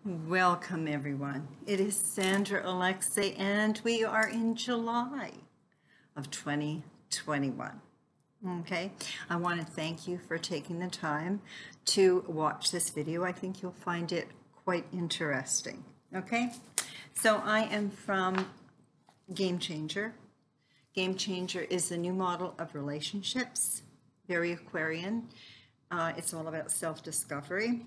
Welcome, everyone. It is Sandra Alexei, and we are in July of 2021. Okay, I want to thank you for taking the time to watch this video. I think you'll find it quite interesting. Okay, so I am from Game Changer. Game Changer is the new model of relationships, very Aquarian. It's all about self-discovery.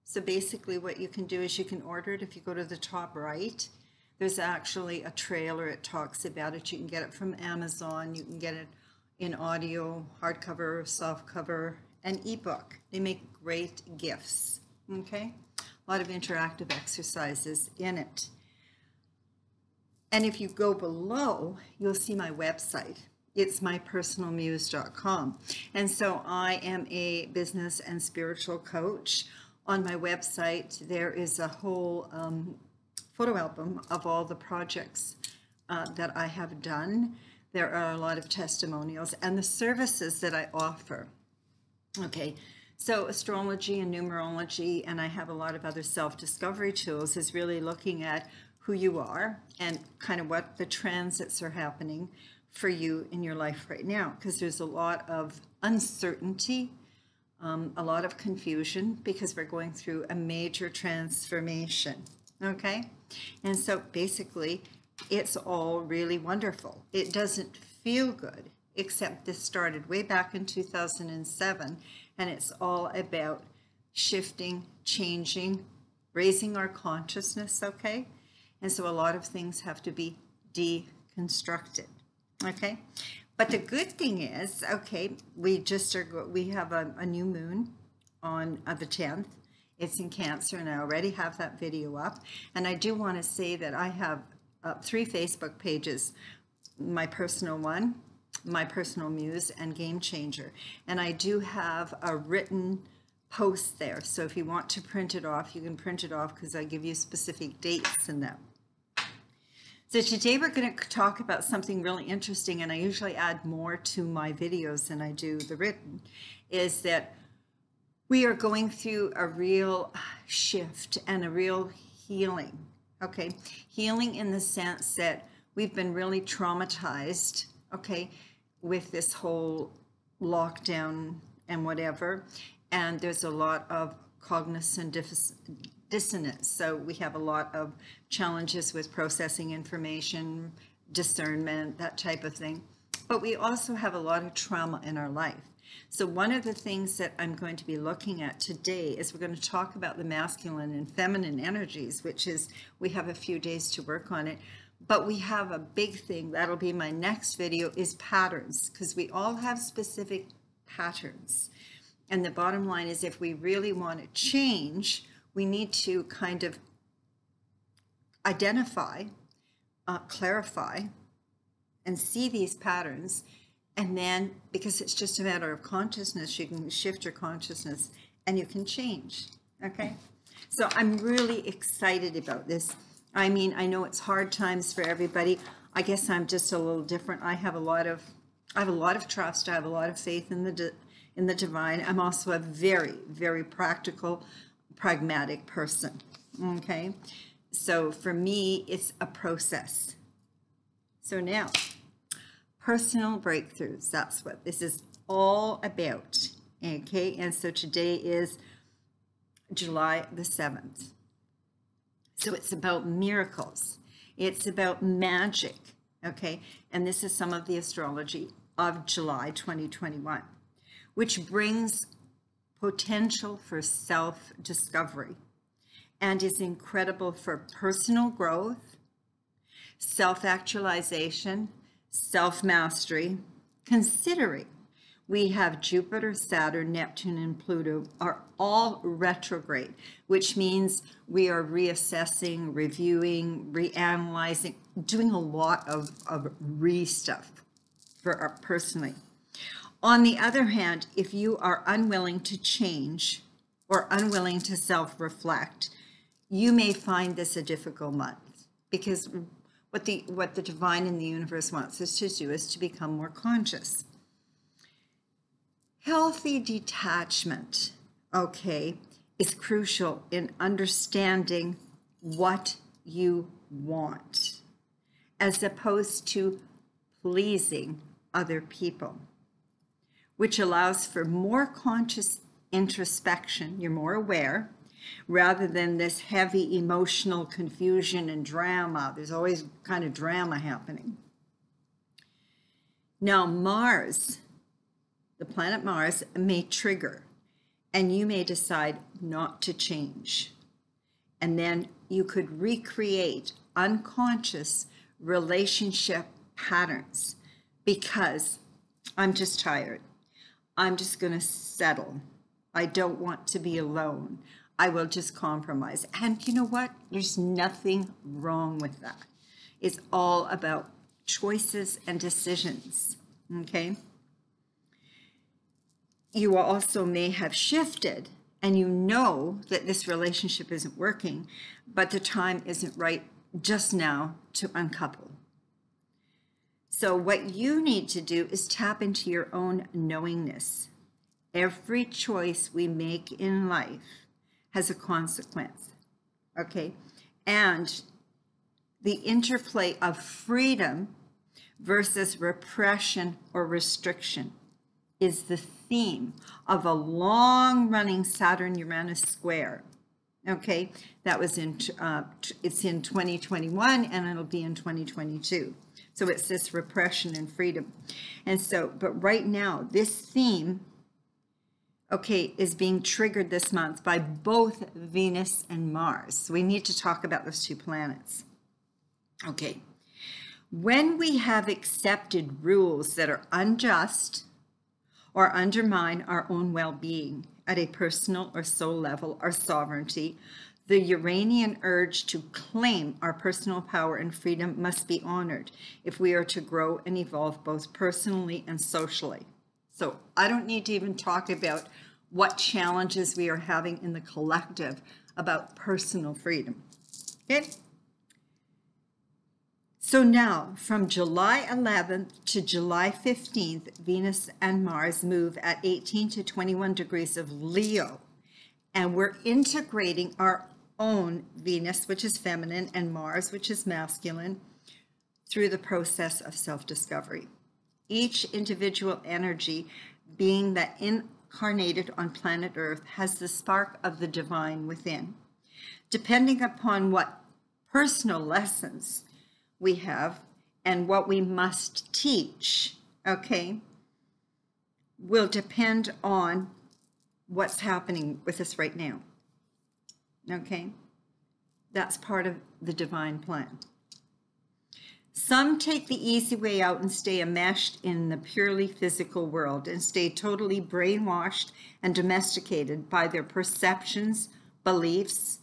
So basically what you can do is you can order it. If you go to the top right, there's actually a trailer. It talks about it. You can get it from Amazon. You can get it in audio, hardcover, softcover, and ebook. They make great gifts, okay? A lot of interactive exercises in it. And if you go below, you'll see my website. It's mypersonalmuse.com. And so I am a business and spiritual coach. On my website, there is a whole photo album of all the projects that I have done. There are a lot of testimonials and the services that I offer. Okay, so astrology and numerology, and I have a lot of other self-discovery tools, is really looking at who you are and kind of what the transits are happening for you in your life right now, because there's a lot of uncertainty, a lot of confusion, because we're going through a major transformation, okay? And so basically, it's all really wonderful. It doesn't feel good, except this started way back in 2007, and it's all about shifting, changing, raising our consciousness, okay? And so a lot of things have to be deconstructed, okay? But the good thing is, okay, we have a new moon on the 10th. It's in Cancer, and I already have that video up. And I do want to say that I have 3 Facebook pages, my personal one, My Personal Muse, and Game Changer. And I do have a written post there. So if you want to print it off, you can print it off, because I give you specific dates in them. So today we're going to talk about something really interesting, and I usually add more to my videos than I do the written, is that we are going through a real shift and a real healing, okay? Healing in the sense that we've been really traumatized, okay, with this whole lockdown and whatever, and there's a lot of cognitive dissonance. So we have a lot of challenges with processing information, discernment, that type of thing. But we also have a lot of trauma in our life. So one of the things that I'm going to be looking at today is we're going to talk about the masculine and feminine energies, which is, we have a few days to work on it. But we have a big thing, that'll be my next video, is patterns, because we all have specific patterns. And the bottom line is, if we really want to change, we need to kind of identify, clarify, and see these patterns. And then, because it's just a matter of consciousness, you can shift your consciousness and you can change, okay? So I'm really excited about this. I mean, I know it's hard times for everybody. I guess I'm just a little different. I have a lot of trust. I have a lot of faith in the divine. I'm also a very, very pragmatic person, okay? So for me, it's a process. So now, personal breakthroughs, that's what this is all about, okay? And so today is July the 7th. So it's about miracles. It's about magic, okay? And this is some of the astrology of July 2021, which brings potential for self-discovery and is incredible for personal growth, self-actualization, self-mastery, considering we have Jupiter, Saturn, Neptune, and Pluto are all retrograde, which means we are reassessing, reviewing, reanalyzing, doing a lot of stuff for our personally. On the other hand, if you are unwilling to change or unwilling to self-reflect, you may find this a difficult month, because what the divine in the universe wants us to do is to become more conscious. Healthy detachment, okay, is crucial in understanding what you want, as opposed to pleasing other people, which allows for more conscious introspection. You're more aware, rather than this heavy emotional confusion and drama. There's always kind of drama happening. Now, Mars, the planet Mars, may trigger, and you may decide not to change. And then you could recreate unconscious relationship patterns because I'm just tired. I'm just going to settle. I don't want to be alone. I will just compromise. And you know what? There's nothing wrong with that. It's all about choices and decisions, okay? You also may have shifted and you know that this relationship isn't working, but the time isn't right just now to uncouple. So what you need to do is tap into your own knowingness. Every choice we make in life has a consequence, okay? And the interplay of freedom versus repression or restriction is the theme of a long-running Saturn-Uranus square, okay? That was it's in 2021 and it'll be in 2022. So it's this repression and freedom. And so, but right now, this theme, okay, is being triggered this month by both Venus and Mars. So we need to talk about those two planets. Okay. When we have accepted rules that are unjust or undermine our own well-being at a personal or soul level, our sovereignty, the Uranian urge to claim our personal power and freedom must be honored if we are to grow and evolve both personally and socially. So I don't need to even talk about what challenges we are having in the collective about personal freedom. Okay? So now, from July 11th to July 15th, Venus and Mars move at 18 to 21 degrees of Leo. And we're integrating our own Venus, which is feminine, and Mars, which is masculine, through the process of self-discovery. Each individual energy, being that incarnated on planet Earth, has the spark of the divine within. Depending upon what personal lessons we have and what we must teach, okay, will depend on what's happening with us right now. Okay, that's part of the divine plan. Some take the easy way out and stay enmeshed in the purely physical world and stay totally brainwashed and domesticated by their perceptions, beliefs,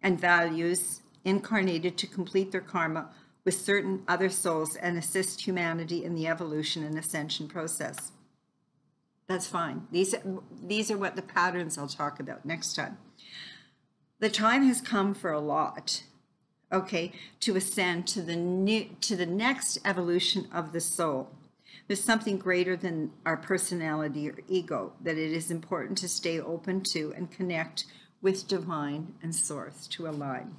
and values, incarnated to complete their karma with certain other souls and assist humanity in the evolution and ascension process. That's fine. These are what the patterns I'll talk about next time. The time has come for a lot, okay, to ascend to the next evolution of the soul. There's something greater than our personality or ego that it is important to stay open to and connect with divine and source to align.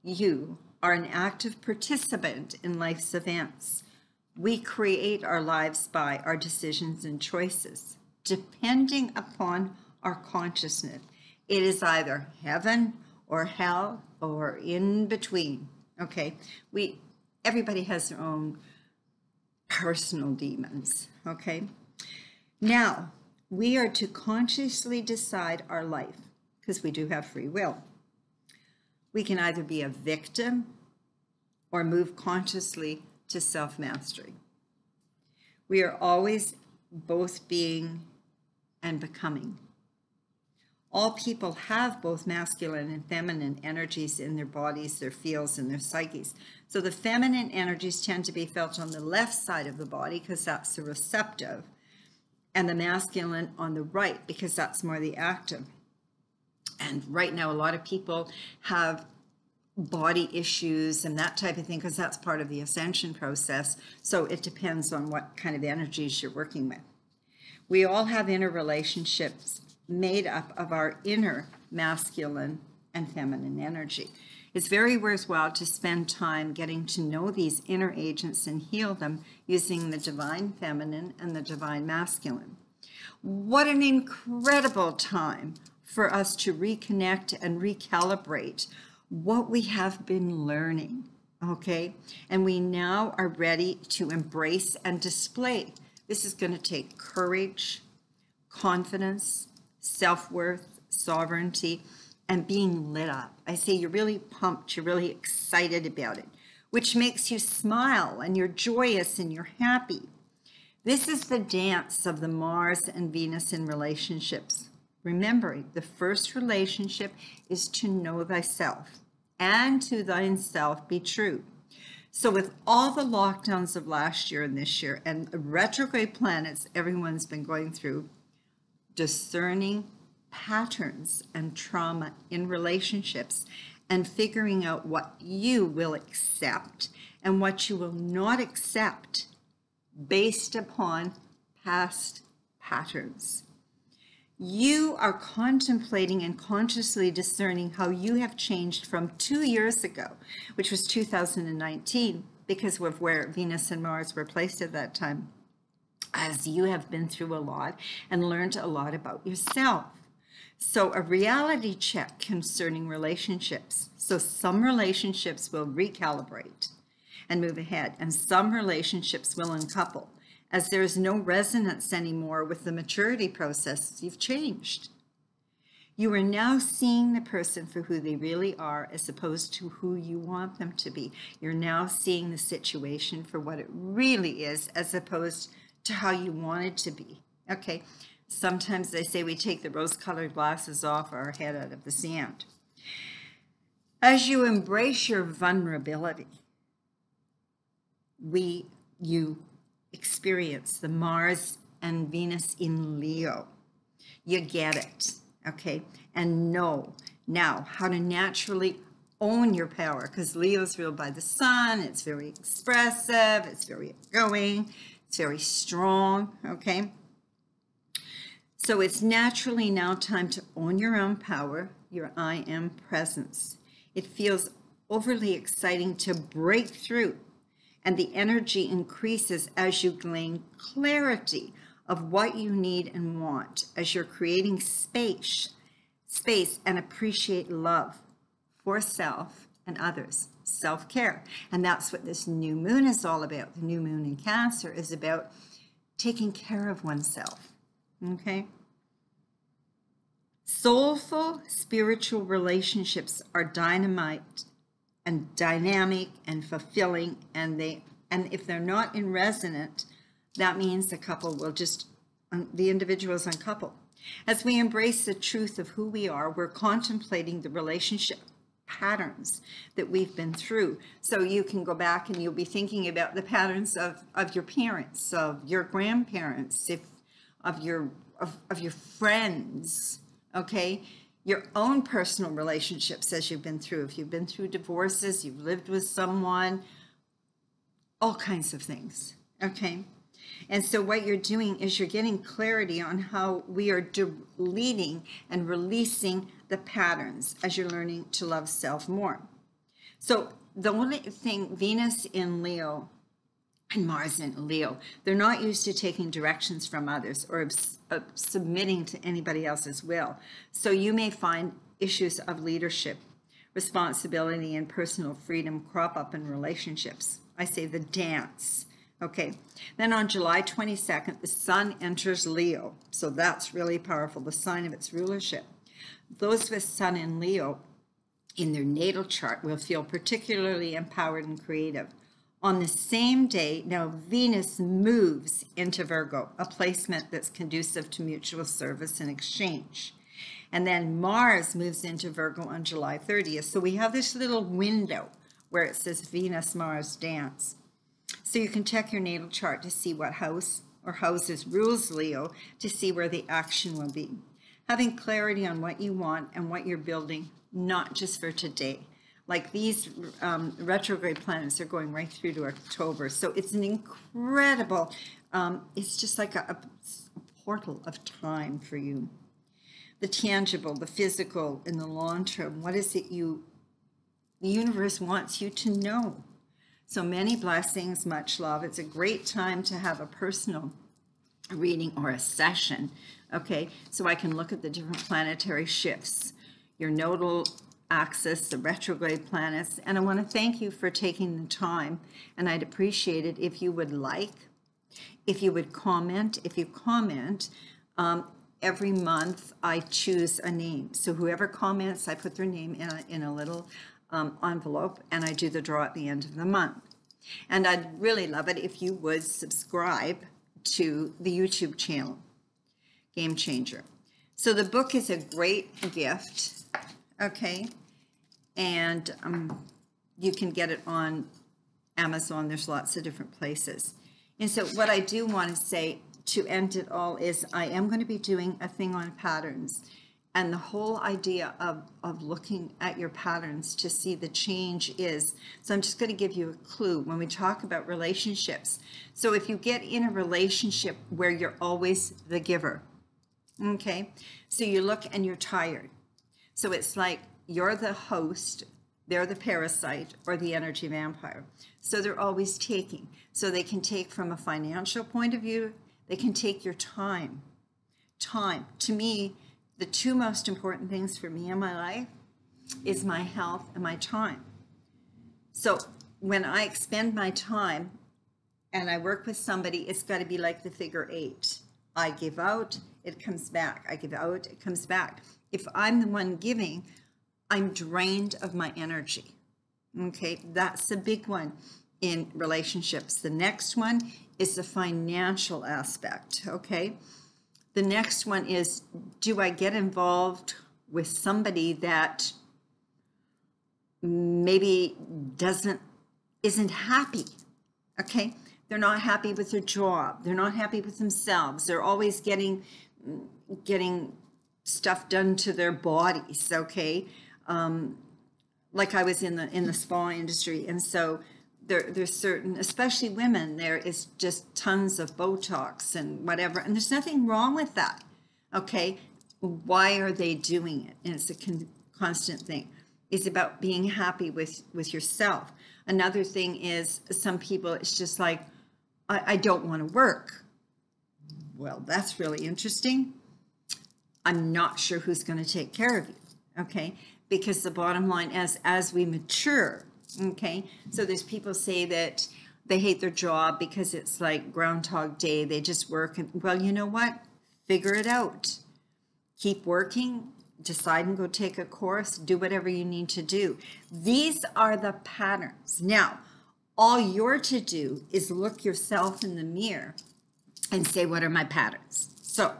You are an active participant in life's events. We create our lives by our decisions and choices, depending upon our consciousness. It is either heaven or hell or in between, okay? Everybody has their own personal demons, okay? Now, we are to consciously decide our life because we do have free will. We can either be a victim or move consciously to self-mastery. We are always both being and becoming. All people have both masculine and feminine energies in their bodies, their fields, and their psyches. So the feminine energies tend to be felt on the left side of the body because that's the receptive, and the masculine on the right because that's more the active. And right now, a lot of people have body issues and that type of thing because that's part of the ascension process. So it depends on what kind of energies you're working with. We all have inner relationships made up of our inner masculine and feminine energy. It's very worthwhile to spend time getting to know these inner agents and heal them using the divine feminine and the divine masculine. What an incredible time for us to reconnect and recalibrate what we have been learning, okay? And we now are ready to embrace and display. This is going to take courage, confidence, self-worth, sovereignty, and being lit up. I say you're really pumped, you're really excited about it, which makes you smile and you're joyous and you're happy. This is the dance of the Mars and Venus in relationships. Remembering the first relationship is to know thyself, and to thyself be true. So with all the lockdowns of last year and this year and retrograde planets everyone's been going through, discerning patterns and trauma in relationships and figuring out what you will accept and what you will not accept based upon past patterns. You are contemplating and consciously discerning how you have changed from 2 years ago, which was 2019, because of where Venus and Mars were placed at that time, as you have been through a lot and learned a lot about yourself. So a reality check concerning relationships. So some relationships will recalibrate and move ahead, and some relationships will uncouple, as there is no resonance anymore with the maturity process. You've changed. You are now seeing the person for who they really are as opposed to who you want them to be. You're now seeing the situation for what it really is as opposed to how you want it to be. Okay, sometimes they say we take the rose-colored glasses off our head out of the sand. As you embrace your vulnerability, you experience the Mars and Venus in Leo. You get it, okay? And know now how to naturally own your power, because Leo's ruled by the sun. It's very expressive, it's very outgoing, it's very strong, okay? So it's naturally now time to own your own power, your I am presence. It feels overly exciting to break through, and the energy increases as you gain clarity of what you need and want, as you're creating space and appreciate love for self and others, self-care. And that's what this new moon is all about. The new moon in Cancer is about taking care of oneself, okay? Soulful spiritual relationships are dynamite and dynamic and fulfilling, and if they're not in resonance, that means the couple will just, the individuals uncouple. As we embrace the truth of who we are, we're contemplating the relationship patterns that we've been through. So you can go back and you'll be thinking about the patterns of your parents, of your grandparents, of your friends, okay? Your own personal relationships as you've been through. If you've been through divorces, you've lived with someone, all kinds of things, okay? And so what you're doing is you're getting clarity on how we are deleting and releasing the patterns as you're learning to love self more. So the only thing, Venus in Leo and Mars in Leo, they're not used to taking directions from others or submitting to anybody else's will. So you may find issues of leadership, responsibility, and personal freedom crop up in relationships. I say the dance. Okay, then on July 22nd, the sun enters Leo. So that's really powerful, the sign of its rulership. Those with sun in Leo in their natal chart will feel particularly empowered and creative. On the same day, now Venus moves into Virgo, a placement that's conducive to mutual service and exchange. And then Mars moves into Virgo on July 30th. So we have this little window where it says Venus-Mars dance. So you can check your natal chart to see what house or houses rules Leo, to see where the action will be. Having clarity on what you want and what you're building, not just for today. Like these retrograde planets are going right through to October. So it's an incredible, it's just like a portal of time for you. the tangible, the physical in the long term. What is it the universe wants you to know? So many blessings, much love. It's a great time to have a personal reading or a session, okay? So I can look at the different planetary shifts, your nodal axis, the retrograde planets, and I want to thank you for taking the time, and I'd appreciate it if you would if you would comment. If you comment, every month I choose a name. So whoever comments, I put their name in a little envelope, and I do the draw at the end of the month. And I'd really love it if you would subscribe to the YouTube channel, Game Changer. So the book is a great gift, okay? And you can get it on Amazon. There's lots of different places. And so what I do want to say to end it all is I am going to be doing a thing on patterns. And the whole idea of looking at your patterns to see the change is, so I'm just going to give you a clue when we talk about relationships. So if you get in a relationship where you're always the giver, okay, so you look and you're tired. So it's like you're the host, they're the parasite or the energy vampire. So they're always taking. So they can take from a financial point of view, they can take your time. Time, to me, the two most important things for me in my life is my health and my time. So when I expend my time and I work with somebody, it's got to be like the figure 8. I give out, it comes back. I give out, it comes back. If I'm the one giving, I'm drained of my energy. Okay, that's the big one in relationships. The next one is the financial aspect, okay? The next one is, do I get involved with somebody that maybe isn't happy, okay? They're not happy with their job. They're not happy with themselves. They're always getting stuff done to their bodies, okay? Like I was in the spa industry, and so there's certain, especially women, there is just tons of Botox and whatever, and there's nothing wrong with that, okay? Why are they doing it? And it's a constant thing. It's about being happy with yourself. Another thing is some people, it's just like, I don't want to work. Well, that's really interesting. I'm not sure who's going to take care of you, okay? Because the bottom line is, as we mature, okay, so there's people say that they hate their job because it's like Groundhog Day. They just work. And, well, you know what? Figure it out. Keep working. Decide and go take a course. Do whatever you need to do. These are the patterns. Now, all you're to do is look yourself in the mirror and say, what are my patterns? So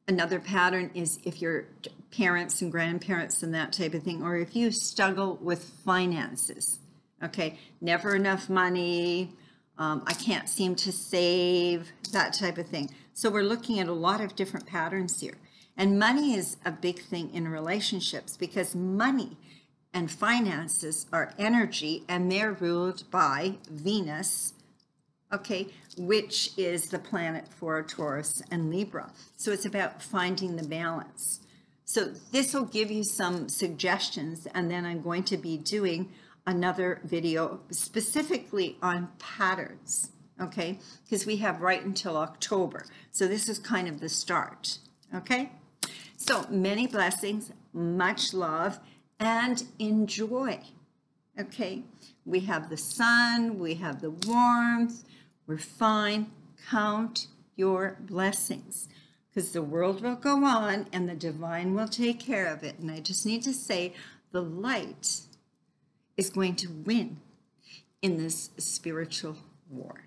another pattern is if you're parents and grandparents and that type of thing, or if you struggle with finances, okay, never enough money, I can't seem to save, that type of thing. So we're looking at a lot of different patterns here. And money is a big thing in relationships because money and finances are energy, and they're ruled by Venus, okay, which is the planet for Taurus and Libra. So it's about finding the balance. So this will give you some suggestions, and then I'm going to be doing another video specifically on patterns, okay? Because we have right until October. So this is kind of the start, okay? So many blessings, much love, and enjoy, okay? We have the sun, we have the warmth, we're fine. Count your blessings, because the world will go on and the divine will take care of it. And I just need to say the light is going to win in this spiritual war.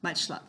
Much love.